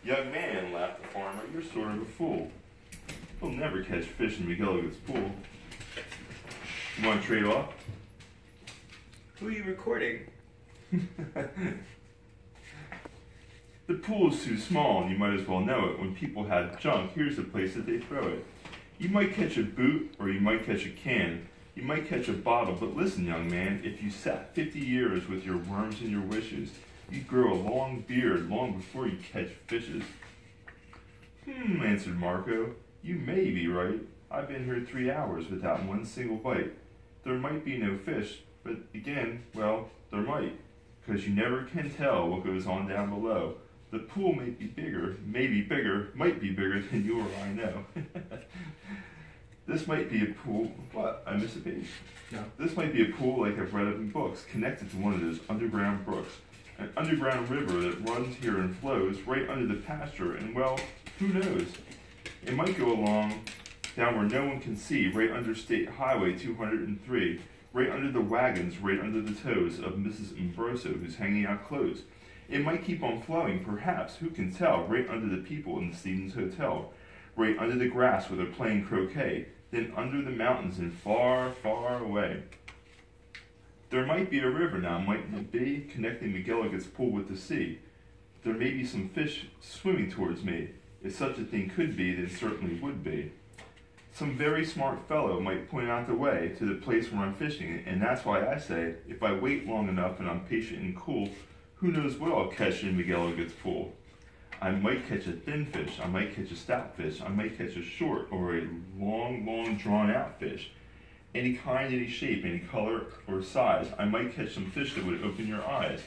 Young man, laughed the farmer, you're sort of a fool. You'll never catch fish in McElligot's pool. You want to trade off? Who are you recording? The pool is too small, and you might as well know it. When people have junk, here's the place that they throw it. You might catch a boot, or you might catch a can. You might catch a bottle, but listen, young man, if you sat 50 years with your worms and your wishes, you'd grow a long beard long before you catch fishes. Answered Marco. You may be right. I've been here 3 hours without one single bite. There might be no fish, but again, well, there might, because you never can tell what goes on down below. The pool may be bigger, might be bigger than you or I know. This might be a pool, what, I missed a page? No. This might be a pool like I've read of in books, connected to one of those underground brooks. An underground river that runs here and flows right under the pasture, and well, who knows? It might go along down where no one can see, right under State Highway 203, right under the wagons, right under the toes of Mrs. Ambroso, who's hanging out clothes. It might keep on flowing, perhaps, who can tell, right under the people in the Stevens Hotel, right under the grass where they're playing croquet, then under the mountains and far, far away. There might be a river now, mightn't it be, connecting McElligot's pool with the sea. There may be some fish swimming towards me. If such a thing could be, then certainly would be. Some very smart fellow might point out the way to the place where I'm fishing, and that's why I say, if I wait long enough and I'm patient and cool, who knows what I'll catch in McElligot's pool. I might catch a thin fish, I might catch a stout fish, I might catch a short or a long, long drawn-out fish. Any kind, any shape, any color or size. I might catch some fish that would open your eyes.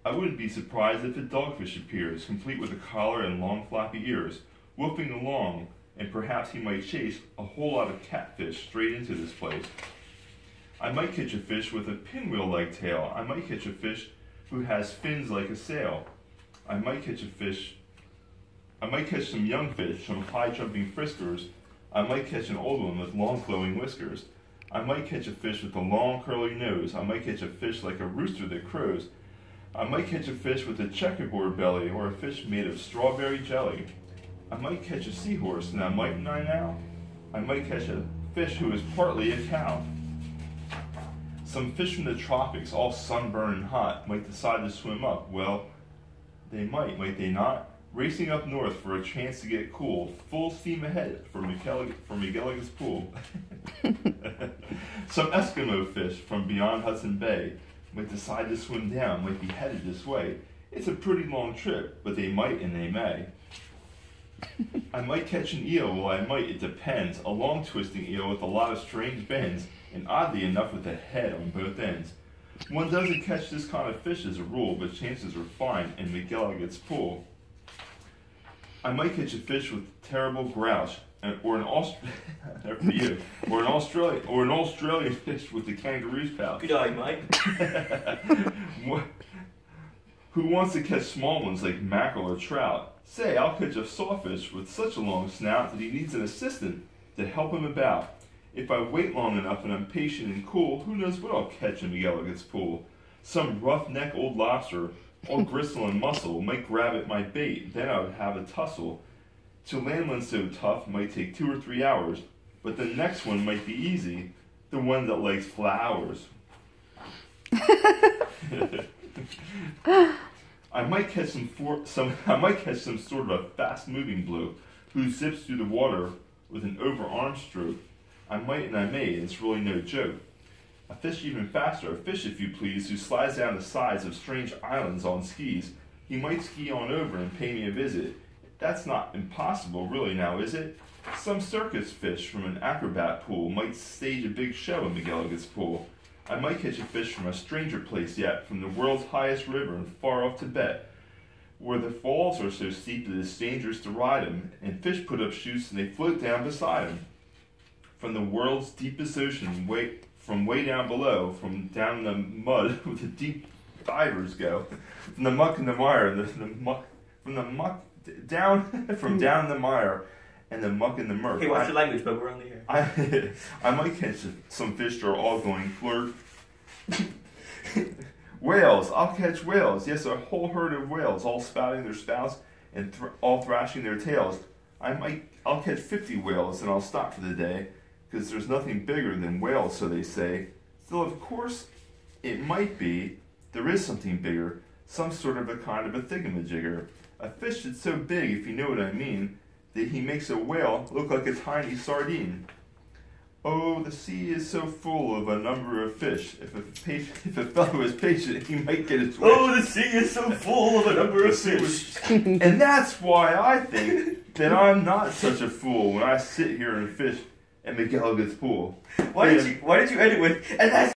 I wouldn't be surprised if a dogfish appears, complete with a collar and long floppy ears, whooping along, and perhaps he might chase a whole lot of catfish straight into this place. I might catch a fish with a pinwheel-like tail. I might catch a fish who has fins like a sail. I might catch some young fish, some high-jumping friskers. I might catch an old one with long flowing whiskers. I might catch a fish with a long curly nose. I might catch a fish like a rooster that crows. I might catch a fish with a checkerboard belly, or a fish made of strawberry jelly. I might catch a seahorse, now mightn't I now? I might catch a fish who is partly a cow. Some fish from the tropics, all sunburned and hot, might decide to swim up. Well, they might they not? Racing up north for a chance to get cool, full steam ahead for McElligot's pool. Some Eskimo fish from beyond Hudson Bay might decide to swim down, might be headed this way. It's a pretty long trip, but they might and they may. I might catch an eel, well I might, it depends. A long twisting eel with a lot of strange bends, and oddly enough with a head on both ends. One doesn't catch this kind of fish as a rule, but chances are fine in McElligot's pool. I might catch a fish with terrible grouse, or an Australian fish with the kangaroo's pouch. Good day, mate. Who wants to catch small ones like mackerel or trout? Say, I'll catch a sawfish with such a long snout that he needs an assistant to help him about. If I wait long enough and I'm patient and cool, who knows what I'll catch in McElligot's pool? Some roughneck old lobster, all gristle and muscle, might grab at my bait, then I would have a tussle. To land one so tough might take 2 or 3 hours, but the next one might be easy, the one that likes flowers. I might catch some sort of a fast-moving bloke who zips through the water with an overarm stroke. I might and I may, it's really no joke. A fish even faster, a fish if you please, who slides down the sides of strange islands on skis. He might ski on over and pay me a visit. That's not impossible, really, now is it? Some circus fish from an acrobat pool might stage a big show in McElligot's pool. I might catch a fish from a stranger place yet, from the world's highest river in far off Tibet, where the falls are so steep that it's dangerous to ride them, and fish put up chutes and they float down beside them. From the world's deepest ocean, from way down below, from down in the mud where the deep divers go, from the muck and the mire, from down in the mire, and the muck and the murk. Hey, watch your language, but we're only here. I might catch some fish that are all going flirt. Whales, I'll catch whales. Yes, a whole herd of whales, all spouting their spouts and all thrashing their tails. I'll catch 50 whales and I'll stop for the day, because there's nothing bigger than whales, so they say. Still, of course, it might be. There is something bigger, some sort of a kind of a thingamajigger. A fish that's so big, if you know what I mean, that he makes a whale look like a tiny sardine. Oh, the sea is so full of a number of fish. If a fellow is patient, he might get his wish. Oh, the sea is so full of a number of fish. And that's why I think that I'm not such a fool when I sit here and fish at McElligot's pool. Why did you end it with, and that's